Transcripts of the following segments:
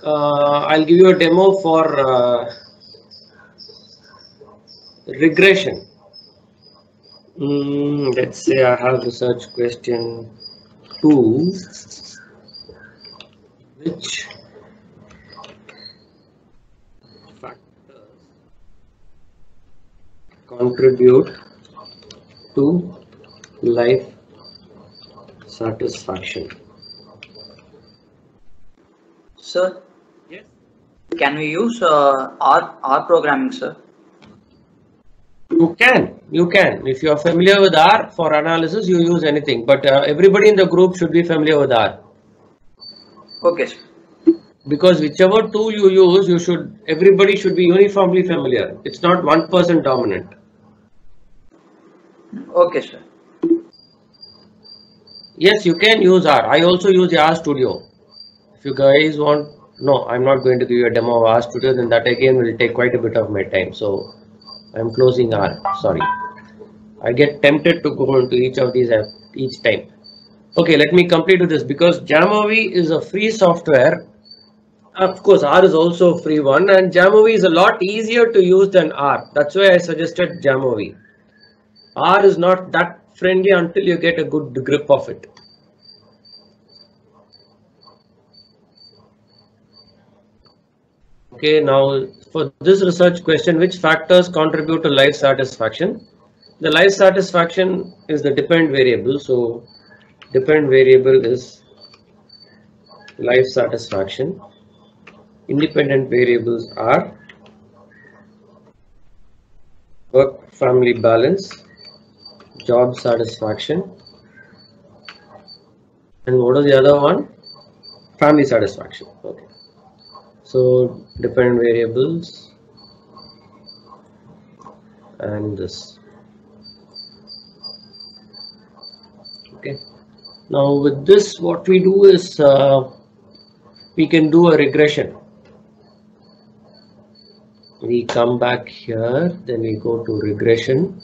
I'll give you a demo for regression. Let's say I have research question 2, which factors contribute to life satisfaction? Sir, Yes. can we use R programming, sir? You can. If you are familiar with R for analysis, you use anything. But everybody in the group should be familiar with R. Okay, sir. Because whichever tool you use, everybody should be uniformly familiar. It's not one person dominant. Okay, sir. Yes, you can use R. I also use the R Studio. If you guys want, no, I'm not going to give you a demo of R Studio. Then that again will take quite a bit of my time. So I'm closing R. Sorry. I get tempted to go into each of these each time. Okay, let me complete with this because Jamovi is a free software. Of course, R is also a free one, and Jamovi is a lot easier to use than R. That's why I suggested Jamovi. R is not that friendly until you get a good grip of it. Okay, now for this research question, which factors contribute to life satisfaction? The life satisfaction is the dependent variable. So dependent variable is life satisfaction. Independent variables are work-family balance, job satisfaction, and what is the other one? Family satisfaction. Okay. So dependent variables and this. Okay. Now with this, what we do is we can do a regression. We come back here, then we go to regression.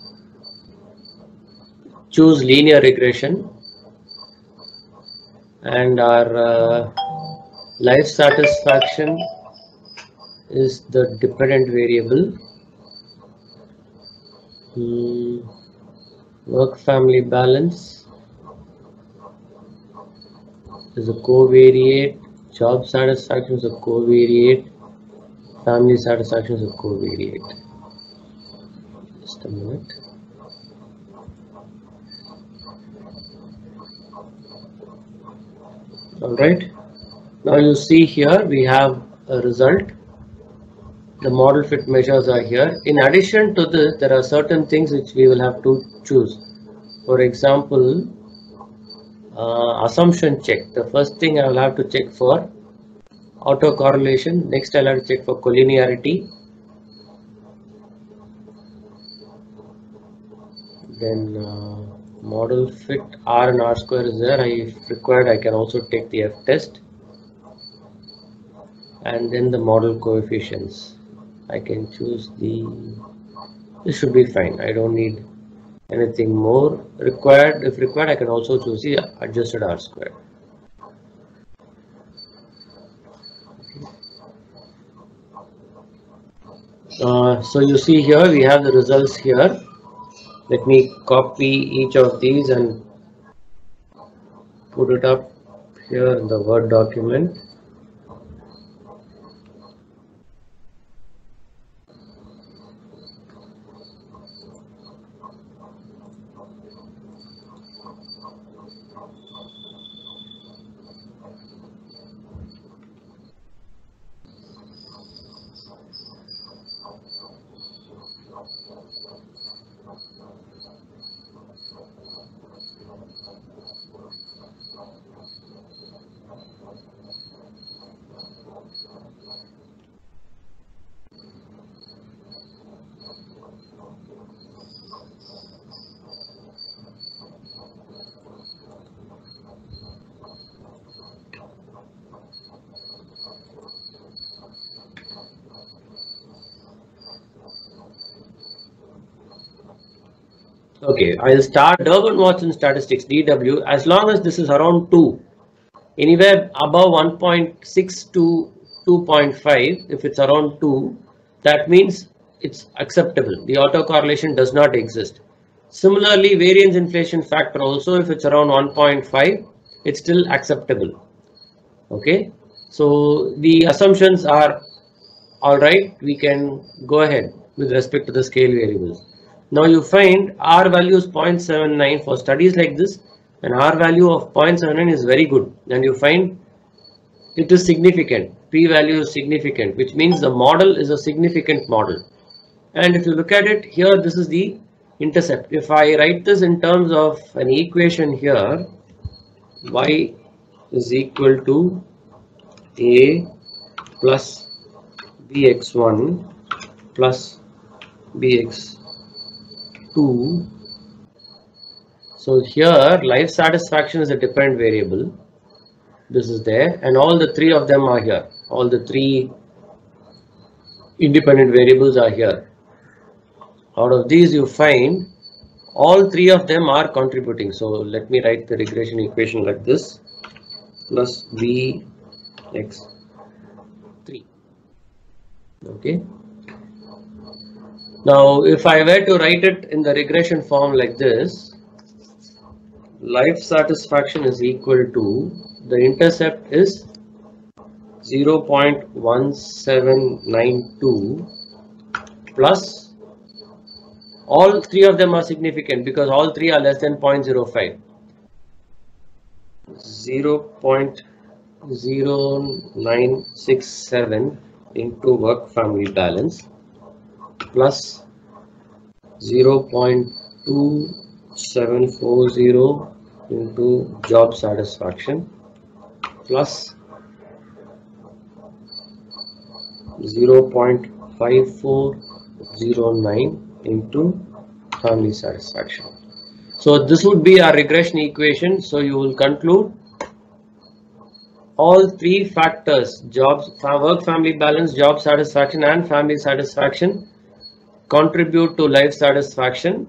Choose linear regression, and our life satisfaction is the dependent variable. Work-family balance is a covariate. Job satisfaction is a covariate. Family satisfaction is a covariate. Just a minute. All right. Now you see here we have a result. The model fit measures are here. In addition to this, there are certain things which we will have to choose. For example, assumption check. The first thing I will have to check for autocorrelation. Next, I'll have to check for collinearity. Then model fit R and R square is there. If required, I can also take the F test. And then the model coefficients. I can choose this should be fine. I don't need anything more required. If required, I can also choose the adjusted R square. So you see here we have the results here. Let me copy each of these and put it up here in the Word document. Okay, I'll start Durbin-Watson statistics DW. As long as this is around 2, anywhere above 1.6 to 2.5, if it's around 2, that means it's acceptable. The autocorrelation does not exist. Similarly, variance inflation factor also, if it's around 1.5, it's still acceptable. Okay, so the assumptions are all right. We can go ahead with respect to the scale variables. Now you find R value is 0.79 for studies like this, and R value of 0.79 is very good, and you find it is significant. P value is significant, which means the model is a significant model. And if you look at it here, this is the intercept. If I write this in terms of an equation here, y is equal to a plus bx1 plus bx2. So here life satisfaction is a dependent variable. This is there, and all the three of them are here. All the three independent variables are here. Out of these you find all three of them are contributing. So let me write the regression equation like this: plus bx3. Okay. Now if I were to write it in the regression form like this, life satisfaction is equal to, the intercept is 0.1792 plus, all three of them are significant because all three are less than 0.05. 0.0967 into work family balance plus 0.2740 into job satisfaction plus 0.5409 into family satisfaction. So this would be our regression equation. So you will conclude all three factors, jobs, work family balance, job satisfaction and family satisfaction, contribute to life satisfaction.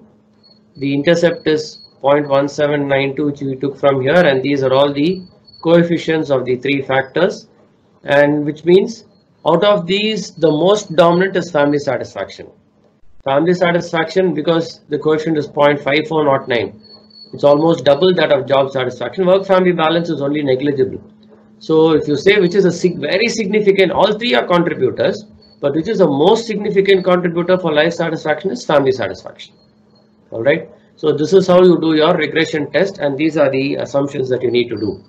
The intercept is 0.1792, which we took from here, and these are all the coefficients of the three factors, and which means out of these the most dominant is family satisfaction. Family satisfaction, because the coefficient is 0.5409, it's almost double that of job satisfaction. Work family balance is only negligible. So if you say which is a very significant, all three are contributors, but which is the most significant contributor for life satisfaction is family satisfaction. All right. So this is how you do your regression test, and these are the assumptions that you need to do.